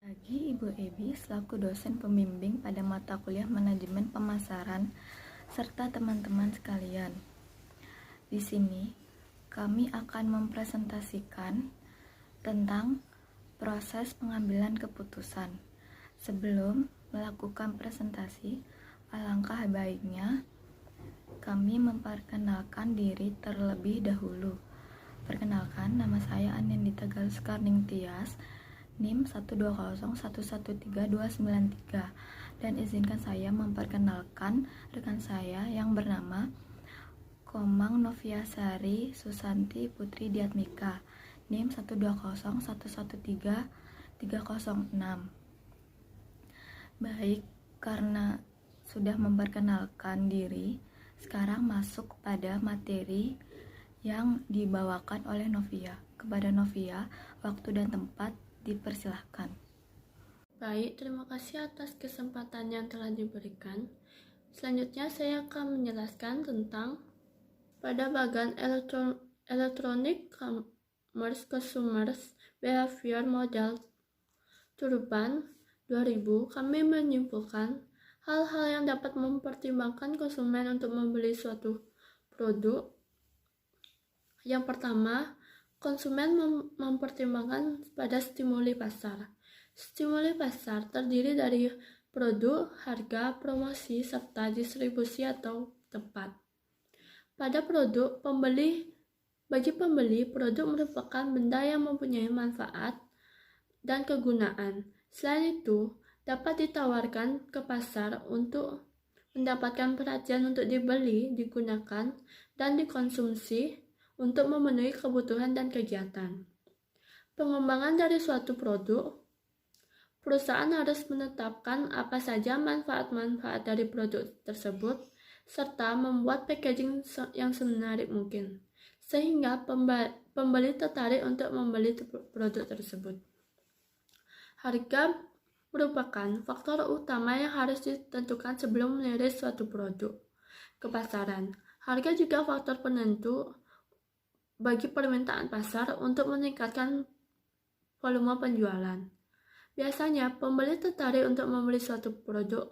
Bagi Ibu Ebi selaku dosen pembimbing pada mata kuliah Manajemen Pemasaran serta teman-teman sekalian. Di sini kami akan mempresentasikan tentang proses pengambilan keputusan. Sebelum melakukan presentasi, alangkah baiknya kami memperkenalkan diri terlebih dahulu. Perkenalkan, nama saya Anindita Galuskarning Tias, NIM 120113293, dan izinkan saya memperkenalkan rekan saya yang bernama Komang Noviasari Susanti Putri Diatmika, NIM 120111336. Baik, karena sudah memperkenalkan diri, sekarang masuk pada materi yang dibawakan oleh Novia. Kepada Novia, waktu dan tempat dipersilahkan. Baik, terima kasih atas kesempatan yang telah diberikan. Selanjutnya saya akan menjelaskan tentang pada bagian Electronic Commerce Consumers Behavior Model Turban 2000. Kami menyimpulkan hal-hal yang dapat mempertimbangkan konsumen untuk membeli suatu produk. Yang pertama, konsumen mempertimbangkan pada stimuli pasar. Stimuli pasar terdiri dari produk, harga, promosi, serta distribusi atau tempat. Pada produk, bagi pembeli, produk merupakan benda yang mempunyai manfaat dan kegunaan. Selain itu, dapat ditawarkan ke pasar untuk mendapatkan perhatian untuk dibeli, digunakan, dan dikonsumsi untuk memenuhi kebutuhan dan kegiatan. Pengembangan dari suatu produk, perusahaan harus menetapkan apa saja manfaat-manfaat dari produk tersebut, serta membuat packaging yang semenarik mungkin, sehingga pembeli tertarik untuk membeli produk tersebut. Harga merupakan faktor utama yang harus ditentukan sebelum melirik suatu produk ke pasaran. Harga juga faktor penentu bagi permintaan pasar untuk meningkatkan volume penjualan. Biasanya, pembeli tertarik untuk membeli suatu produk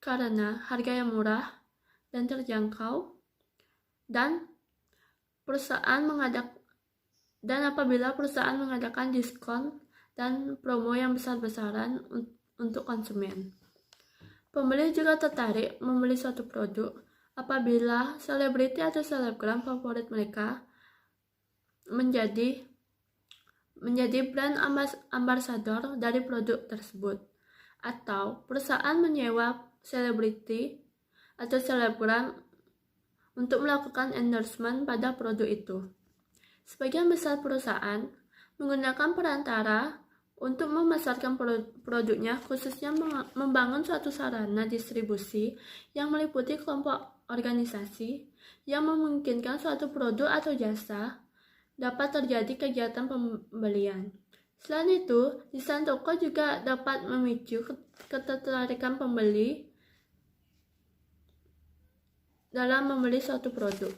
karena harga yang murah dan terjangkau, dan apabila perusahaan mengadakan diskon dan promo yang besar-besaran untuk konsumen. Pembeli juga tertarik membeli suatu produk apabila selebriti atau selebgram favorit mereka menjadi brand ambassador dari produk tersebut, atau perusahaan menyewa selebriti atau selebgram untuk melakukan endorsement pada produk itu. Sebagian besar perusahaan menggunakan perantara untuk memasarkan produknya, khususnya membangun suatu sarana distribusi yang meliputi kelompok organisasi yang memungkinkan suatu produk atau jasa dapat terjadi kegiatan pembelian. Selain itu, desain toko juga dapat memicu ketertarikan pembeli dalam membeli suatu produk.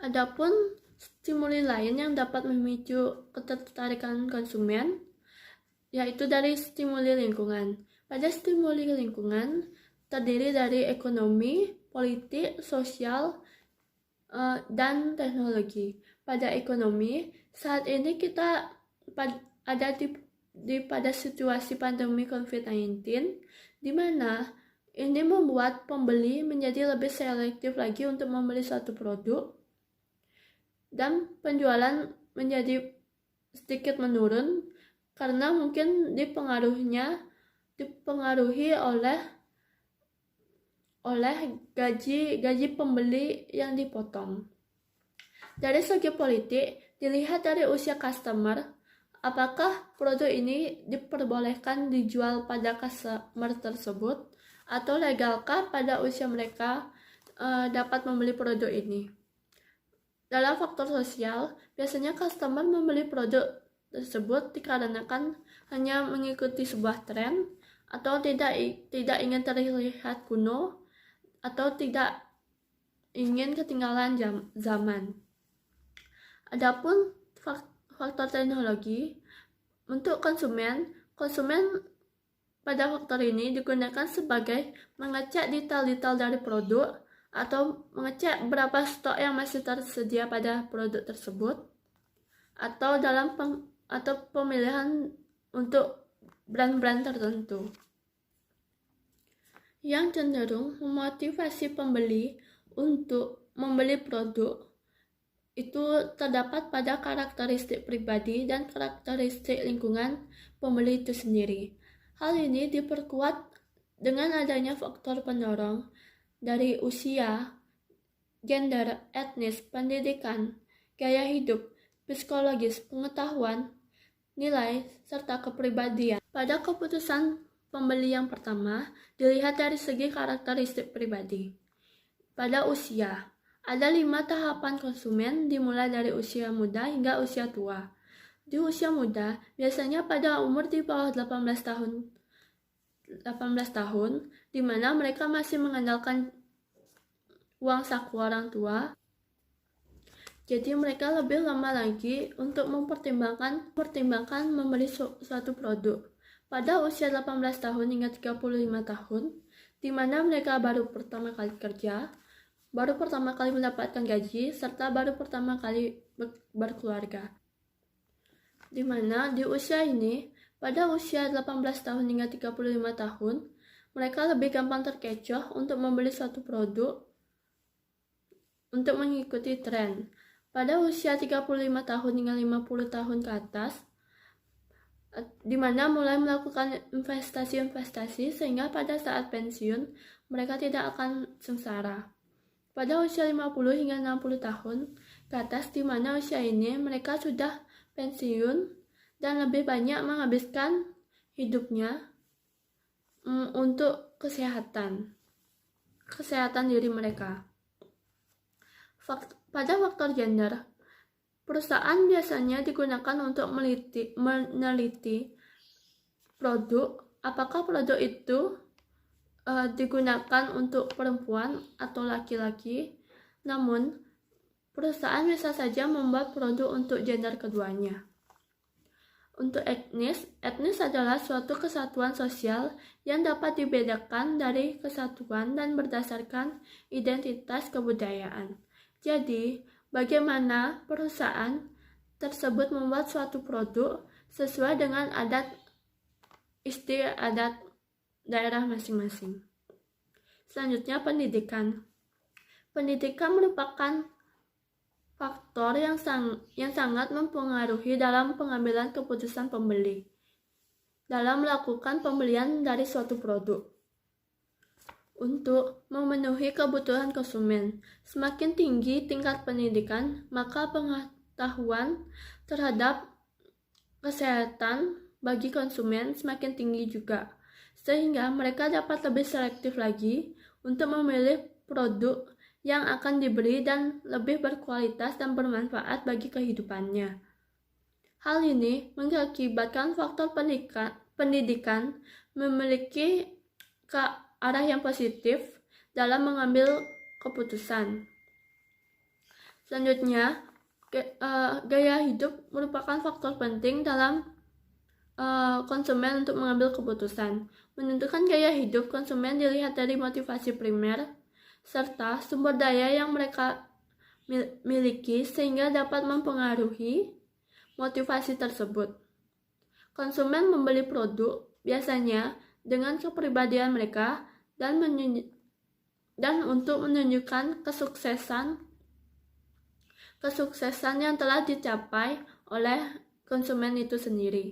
Adapun stimuli lain yang dapat memicu ketertarikan konsumen, yaitu dari stimuli lingkungan. Pada stimuli lingkungan terdiri dari ekonomi, politik, sosial, dan teknologi. Pada ekonomi, saat ini kita ada pada situasi pandemi COVID-19, di mana ini membuat pembeli menjadi lebih selektif lagi untuk membeli suatu produk, dan penjualan menjadi sedikit menurun karena mungkin dipengaruhi oleh gaji pembeli yang dipotong. Dari segi politik, dilihat dari usia customer, apakah produk ini diperbolehkan dijual pada customer tersebut, atau legalkah pada usia mereka dapat membeli produk ini. Dalam faktor sosial, biasanya customer membeli produk tersebut dikarenakan hanya mengikuti sebuah tren, atau tidak ingin terlihat kuno, atau tidak ingin ketinggalan zaman. Adapun faktor teknologi Untuk konsumen pada faktor ini digunakan sebagai mengecek detail-detail dari produk atau mengecek berapa stok yang masih tersedia pada produk tersebut, atau pemilihan untuk brand-brand tertentu. Yang cenderung memotivasi pembeli untuk membeli produk itu terdapat pada karakteristik pribadi dan karakteristik lingkungan pembeli itu sendiri. Hal ini diperkuat dengan adanya faktor pendorong dari usia, gender, etnis, pendidikan, gaya hidup, psikologis, pengetahuan, nilai, serta kepribadian. Pada keputusan pembeli yang pertama, dilihat dari segi karakteristik pribadi. Pada usia, ada 5 tahapan konsumen dimulai dari usia muda hingga usia tua. Di usia muda, biasanya pada umur di bawah 18 tahun, di mana mereka masih mengandalkan uang saku orang tua. Jadi mereka lebih lama lagi untuk mempertimbangkan membeli suatu produk. Pada usia 18 tahun hingga 35 tahun, di mana mereka baru pertama kali kerja, baru pertama kali mendapatkan gaji, serta baru pertama kali berkeluarga. Di mana di usia ini, pada usia 18 tahun hingga 35 tahun, mereka lebih gampang terkecoh untuk membeli suatu produk untuk mengikuti tren. Pada usia 35 tahun hingga 50 tahun ke atas, di mana mulai melakukan investasi sehingga pada saat pensiun, mereka tidak akan sengsara. Pada usia 50 hingga 60 tahun ke atas, di mana usia ini mereka sudah pensiun dan lebih banyak menghabiskan hidupnya untuk kesehatan diri mereka. Pada faktor gender, perusahaan biasanya digunakan untuk meneliti produk, apakah produk itu digunakan untuk perempuan atau laki-laki. Namun, perusahaan bisa saja membuat produk untuk gender keduanya. Untuk etnis adalah suatu kesatuan sosial yang dapat dibedakan dari kesatuan dan berdasarkan identitas kebudayaan. Jadi, bagaimana perusahaan tersebut membuat suatu produk sesuai dengan adat istiadat daerah masing-masing. Selanjutnya, pendidikan. Pendidikan merupakan faktor yang sangat mempengaruhi dalam pengambilan keputusan pembeli dalam melakukan pembelian dari suatu produk. Untuk memenuhi kebutuhan konsumen, semakin tinggi tingkat pendidikan, maka pengetahuan terhadap kesehatan bagi konsumen semakin tinggi juga, sehingga mereka dapat lebih selektif lagi untuk memilih produk yang akan dibeli dan lebih berkualitas dan bermanfaat bagi kehidupannya. Hal ini mengakibatkan faktor pendidikan memiliki ke arah yang positif dalam mengambil keputusan. Selanjutnya, gaya hidup merupakan faktor penting dalam konsumen untuk mengambil keputusan. Menentukan gaya hidup konsumen dilihat dari motivasi primer serta sumber daya yang mereka miliki sehingga dapat mempengaruhi motivasi tersebut. Konsumen membeli produk biasanya dengan kepribadian mereka dan untuk menunjukkan kesuksesan yang telah dicapai oleh konsumen itu sendiri.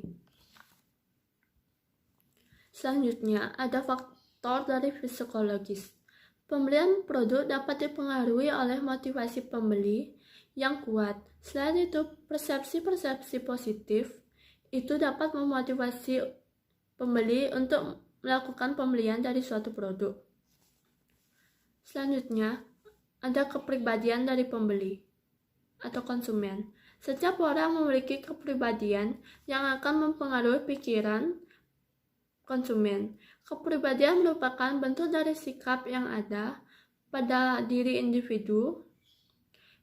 Selanjutnya, ada faktor dari psikologis. Pembelian produk dapat dipengaruhi oleh motivasi pembeli yang kuat. Selain itu, persepsi positif itu dapat memotivasi pembeli untuk melakukan pembelian dari suatu produk. Selanjutnya, ada kepribadian dari pembeli atau konsumen. Setiap orang memiliki kepribadian yang akan mempengaruhi pikiran konsumen. Kepribadian merupakan bentuk dari sikap yang ada pada diri individu.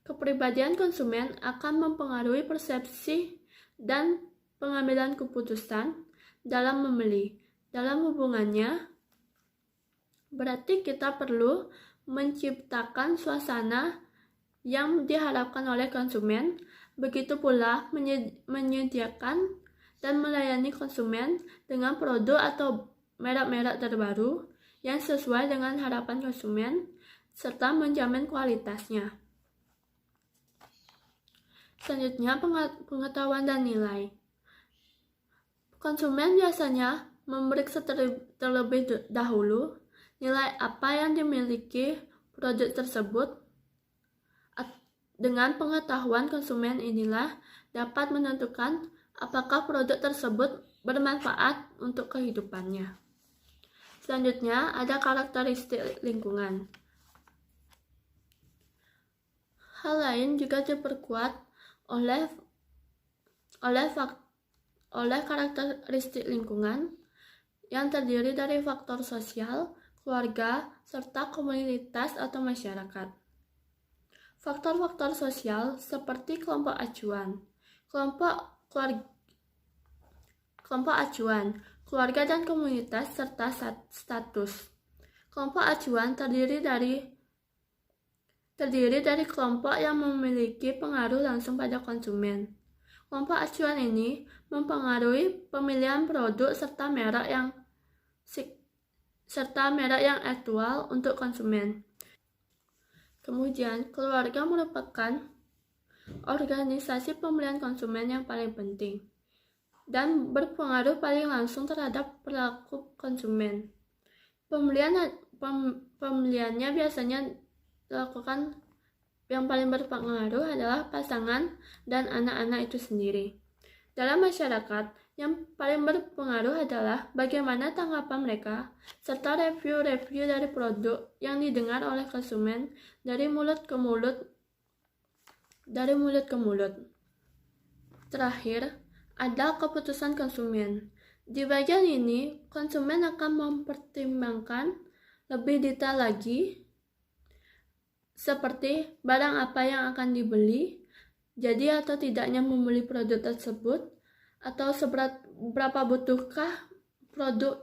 Kepribadian konsumen akan mempengaruhi persepsi dan pengambilan keputusan dalam membeli. Dalam hubungannya, berarti kita perlu menciptakan suasana yang diharapkan oleh konsumen, begitu pula menyediakan dan melayani konsumen dengan produk atau merek-merek terbaru yang sesuai dengan harapan konsumen, serta menjamin kualitasnya. Selanjutnya, pengetahuan dan nilai. Konsumen biasanya memeriksa terlebih dahulu nilai apa yang dimiliki produk tersebut. Dengan pengetahuan konsumen inilah dapat menentukan apakah produk tersebut bermanfaat untuk kehidupannya. Selanjutnya, ada karakteristik lingkungan. Hal lain juga diperkuat oleh karakteristik lingkungan yang terdiri dari faktor sosial, keluarga, serta komunitas atau masyarakat. Faktor-faktor sosial seperti kelompok acuan, keluarga dan komunitas, serta status. Kelompok acuan terdiri dari kelompok yang memiliki pengaruh langsung pada konsumen. Kelompok acuan ini mempengaruhi pemilihan produk serta merek yang aktual untuk konsumen. Kemudian, keluarga merupakan organisasi pemilihan konsumen yang paling penting dan berpengaruh paling langsung terhadap perilaku konsumen. Pemilihannya biasanya dilakukan, yang paling berpengaruh adalah pasangan dan anak-anak itu sendiri. Dalam masyarakat, yang paling berpengaruh adalah bagaimana tanggapan mereka, serta review-review dari produk yang didengar oleh konsumen dari mulut ke mulut. Terakhir, ada keputusan konsumen. Di bagian ini, konsumen akan mempertimbangkan lebih detail lagi, seperti barang apa yang akan dibeli, jadi atau tidaknya membeli produk tersebut, atau berapa butuhkah produk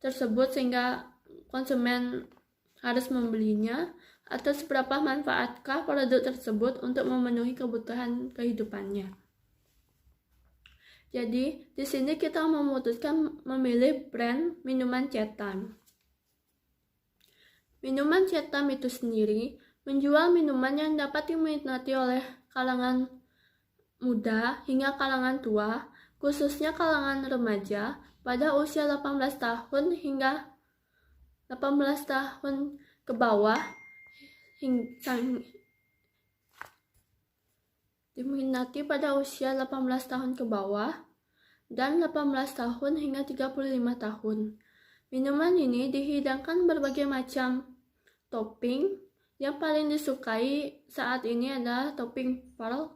tersebut sehingga konsumen harus membelinya, atau seberapa manfaatkah produk tersebut untuk memenuhi kebutuhan kehidupannya. Jadi, di sini kita memutuskan memilih brand minuman Cetam. Minuman Cetam itu sendiri menjual minuman yang dapat diminati oleh kalangan muda hingga kalangan tua, khususnya kalangan remaja pada usia 18 tahun hingga 18 tahun ke bawah, diminati pada usia 18 tahun ke bawah dan 18 tahun hingga 35 tahun. Minuman ini dihidangkan berbagai macam topping. Yang paling disukai saat ini adalah topping pearl.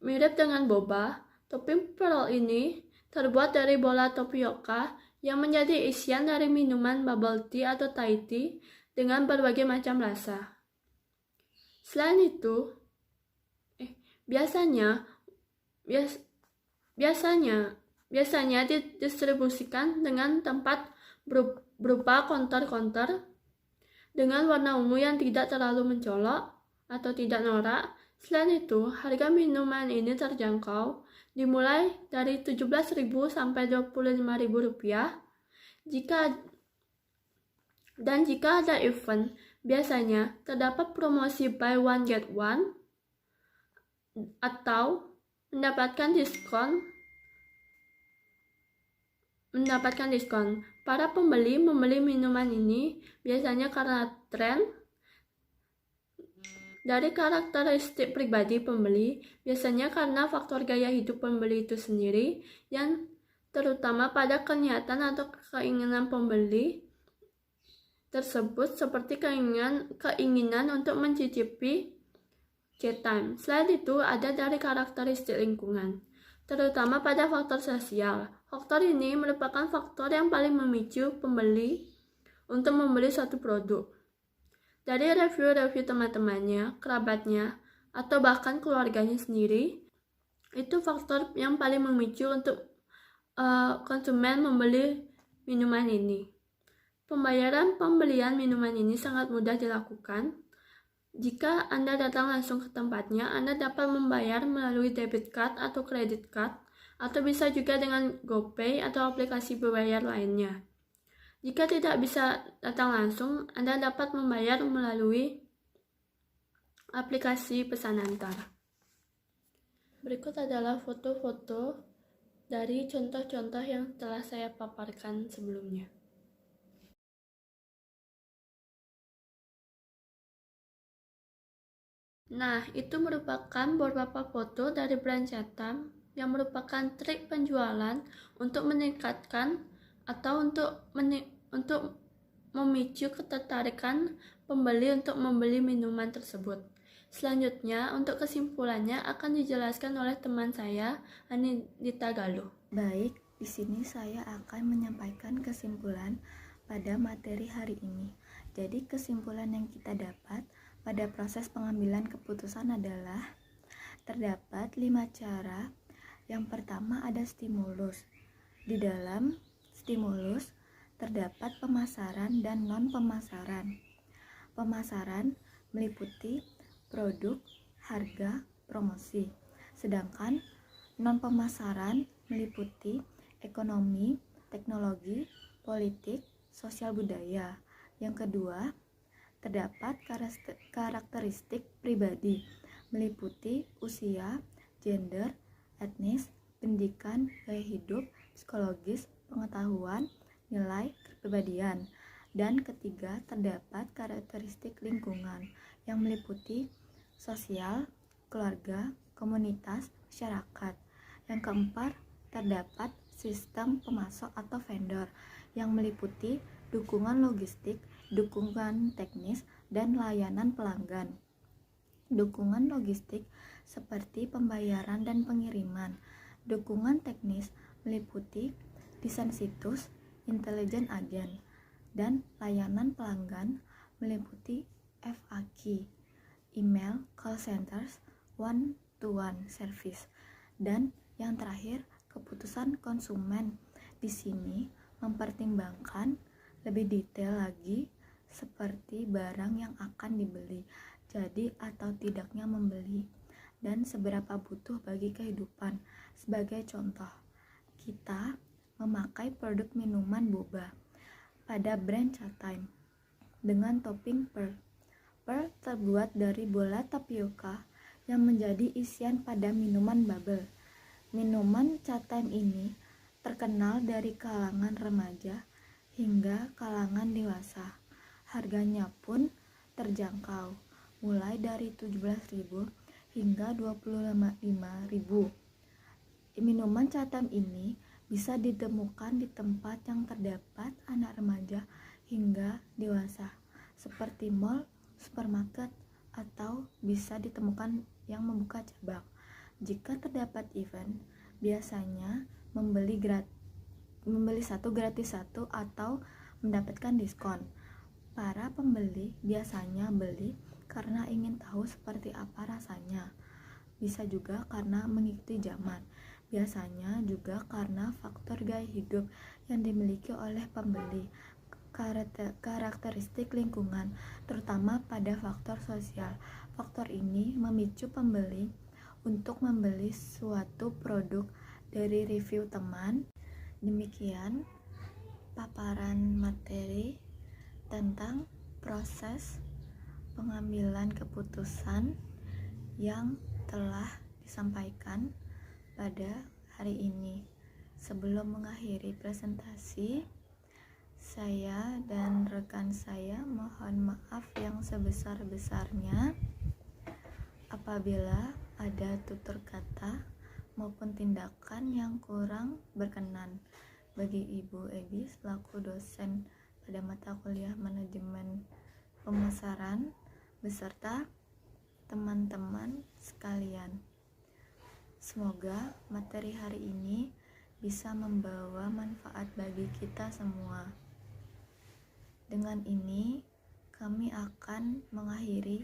Mirip dengan boba, topping pearl ini terbuat dari bola tapioka yang menjadi isian dari minuman bubble tea atau Thai tea dengan berbagai macam rasa. Selain itu, biasanya didistribusikan dengan tempat berupa konter-konter dengan warna ungu yang tidak terlalu mencolok atau tidak norak. Selain itu, harga minuman ini terjangkau, dimulai dari Rp17.000 sampai Rp25.000. Jika ada event, biasanya terdapat promosi buy one get one atau mendapatkan diskon. Para pembeli membeli minuman ini biasanya karena tren. Dari karakteristik pribadi pembeli, biasanya karena faktor gaya hidup pembeli itu sendiri, yang terutama pada kenyataan atau keinginan pembeli tersebut, seperti keinginan untuk mencicipi Cetam. Selain itu, ada dari karakteristik lingkungan, terutama pada faktor sosial. Faktor ini merupakan faktor yang paling memicu pembeli untuk membeli suatu produk. Dari review-review teman-temannya, kerabatnya, atau bahkan keluarganya sendiri, Itu faktor yang paling memicu untuk konsumen membeli minuman ini. Pembayaran pembelian minuman ini sangat mudah dilakukan. Jika Anda datang langsung ke tempatnya, Anda dapat membayar melalui debit card atau credit card, atau bisa juga dengan GoPay atau aplikasi berbayar lainnya. Jika tidak bisa datang langsung, Anda dapat membayar melalui aplikasi pesan antar. Berikut adalah foto-foto dari contoh-contoh yang telah saya paparkan sebelumnya. Nah, itu merupakan beberapa foto dari brand Chatham yang merupakan trik penjualan untuk meningkatkan atau untuk memicu ketertarikan pembeli untuk membeli minuman tersebut. Selanjutnya, untuk kesimpulannya akan dijelaskan oleh teman saya, Anindita Galuh. Baik, di sini saya akan menyampaikan kesimpulan pada materi hari ini. Jadi kesimpulan yang kita dapat pada proses pengambilan keputusan adalah terdapat 5 cara. Yang pertama ada stimulus. Di dalam stimulus terdapat pemasaran dan non-pemasaran. Pemasaran meliputi produk, harga, promosi. Sedangkan non-pemasaran meliputi ekonomi, teknologi, politik, sosial budaya. Yang kedua, terdapat karakteristik pribadi, meliputi usia, gender, etnis, pendidikan, gaya hidup, psikologis, pengetahuan, nilai, kepribadian. Dan ketiga, terdapat karakteristik lingkungan yang meliputi sosial, keluarga, komunitas, masyarakat. Yang keempat, terdapat sistem pemasok atau vendor yang meliputi dukungan logistik, dukungan teknis, dan layanan pelanggan. Dukungan logistik seperti pembayaran dan pengiriman. Dukungan teknis meliputi desain situs, intelijen agen, dan layanan pelanggan meliputi FAQ, email, call centers, one-to-one service. Dan yang terakhir, keputusan konsumen di sini mempertimbangkan lebih detail lagi seperti barang yang akan dibeli, jadi atau tidaknya membeli, dan seberapa butuh bagi kehidupan. Sebagai contoh, kita memakai produk minuman boba pada brand Chatham dengan topping pearl. Pearl terbuat dari bola tapioka yang menjadi isian pada minuman bubble. Minuman Chatham ini terkenal dari kalangan remaja hingga kalangan dewasa. Harganya pun terjangkau, mulai dari 17.000 hingga 25.000. Minuman Chatham ini bisa ditemukan di tempat yang terdapat anak remaja hingga dewasa, seperti mall, supermarket, atau bisa ditemukan yang membuka cabang. Jika terdapat event, biasanya membeli satu gratis satu atau mendapatkan diskon. Para pembeli biasanya beli karena ingin tahu seperti apa rasanya. Bisa juga karena mengikuti zaman. Biasanya juga karena faktor gaya hidup yang dimiliki oleh pembeli, karakteristik lingkungan, terutama pada faktor sosial. Faktor ini memicu pembeli untuk membeli suatu produk dari review teman. Demikian paparan materi tentang proses pengambilan keputusan yang telah disampaikan pada hari ini. Sebelum mengakhiri presentasi, saya dan rekan saya mohon maaf yang sebesar-besarnya apabila ada tutur kata maupun tindakan yang kurang berkenan. Bagi Ibu Egi selaku dosen pada mata kuliah manajemen pemasaran beserta teman-teman sekalian, semoga materi hari ini bisa membawa manfaat bagi kita semua. Dengan ini, kami akan mengakhiri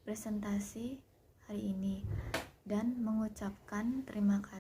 presentasi hari ini. dan mengucapkan terima kasih.